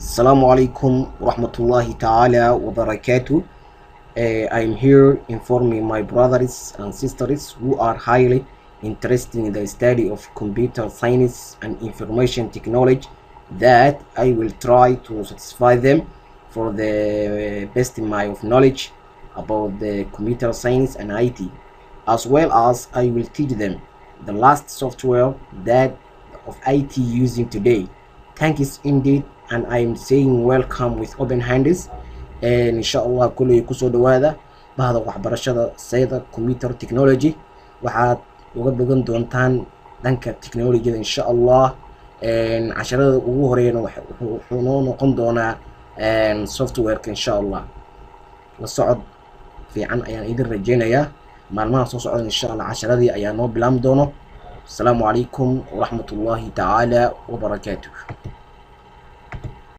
Assalamu alaikum warahmatullahi ta'ala wa barakatuh. I'm here informing my brothers and sisters who are highly interested in the study of computer science and information technology that I will try to satisfy them for the best in my of knowledge about the computer science and IT, as well as I will teach them the last software that of IT using today. Thanks indeed, and I'm saying welcome with open hands. inshallah kulli kusoo dhawaada bahda waxbarashada sayda computer technology waxaad uga bogan doontaan dhanka technology-da inshallah. casharada ugu horeeyna wuxuu noo noqon doonaa software-ka inshallah. la socod fiican ayaan idin rajeynayaa maalmaha soo socda inshallah. casharadii ayaa noo bilaam doono. Assalamu alaikum warahmatullahi ta'ala wa barakatuh.